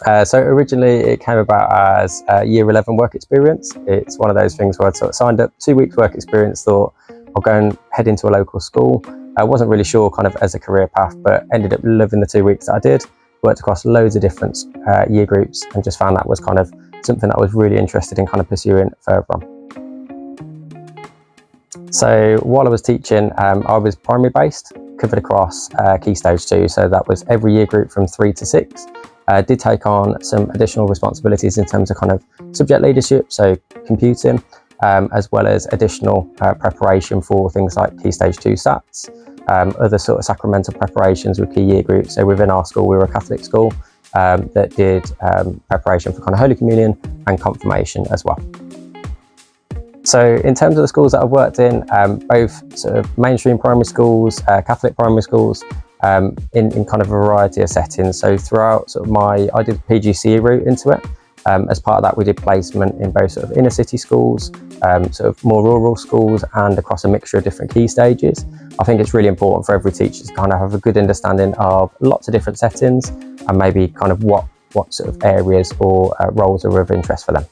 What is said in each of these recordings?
So originally it came about as year 11 work experience. It's one of those things where I sort of signed up 2 weeks work experience, thought I'll go and head into a local school. I wasn't really sure kind of as a career path, but ended up loving the 2 weeks that I did. Worked across loads of different year groups and just found that was kind of something that I was really interested in kind of pursuing further on. So while I was teaching, I was primary based, covered across Key Stage 2. So that was every year group from 3 to 6. Did take on some additional responsibilities in terms of kind of subject leadership, so computing, as well as additional preparation for things like Key Stage 2 SATs, other sort of sacramental preparations with key year groups. So within our school, we were a Catholic school that did preparation for kind of Holy Communion and confirmation as well. So in terms of the schools that I've worked in, both sort of mainstream primary schools, Catholic primary schools, in kind of a variety of settings. So throughout sort of I did the PGCE route into it. As part of that, we did placement in both sort of inner city schools, sort of more rural schools, and across a mixture of different key stages. I think it's really important for every teacher to kind of have a good understanding of lots of different settings and maybe kind of what sort of areas or roles are of interest for them.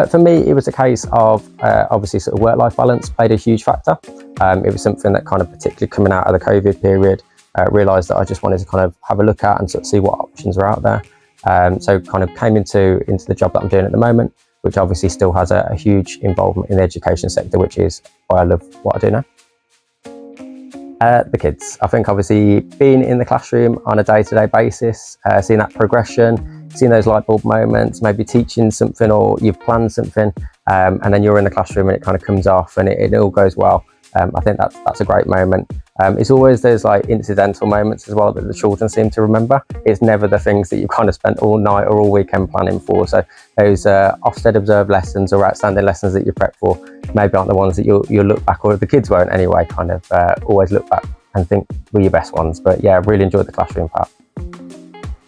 For me, it was a case of obviously sort of work-life balance played a huge factor. It was something that kind of particularly coming out of the COVID period, realised that I just wanted to kind of have a look at and sort of see what options are out there. So kind of came into the job that I'm doing at the moment, which obviously still has a huge involvement in the education sector, which is why I love what I do now. The kids. I think obviously being in the classroom on a day-to-day basis, seeing that progression, seeing those light bulb moments, maybe teaching something or you've planned something, and then you're in the classroom and it kind of comes off and it all goes well. I think that's a great moment. It's always those like incidental moments as well that the children seem to remember. It's never the things that you kind of spent all night or all weekend planning for. So those Ofsted observed lessons or outstanding lessons that you prep for maybe aren't the ones that you'll look back, or the kids won't anyway, kind of always look back and think were your best ones. But yeah, I really enjoyed the classroom part.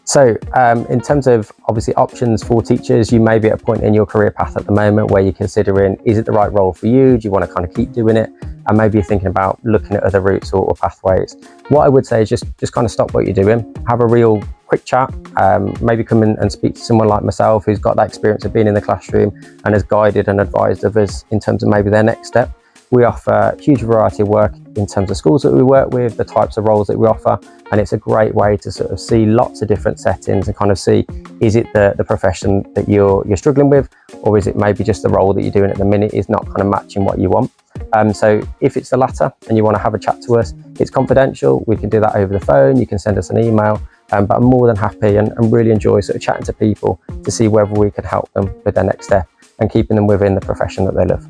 So in terms of obviously options for teachers, you may be at a point in your career path at the moment where you're considering, is it the right role for you? Do you want to kind of keep doing it? And maybe you're thinking about looking at other routes or pathways. What I would say is just kind of stop what you're doing, have a real quick chat, maybe come in and speak to someone like myself who's got that experience of being in the classroom and has guided and advised others in terms of maybe their next step. We offer a huge variety of work in terms of schools that we work with, the types of roles that we offer, and it's a great way to sort of see lots of different settings and kind of see, is it the profession that you're struggling with, or is it maybe just the role that you're doing at the minute is not kind of matching what you want. So if it's the latter and you want to have a chat to us, it's confidential. We can do that over the phone. You can send us an email, but I'm more than happy and really enjoy sort of chatting to people to see whether we can help them with their next step and keeping them within the profession that they love.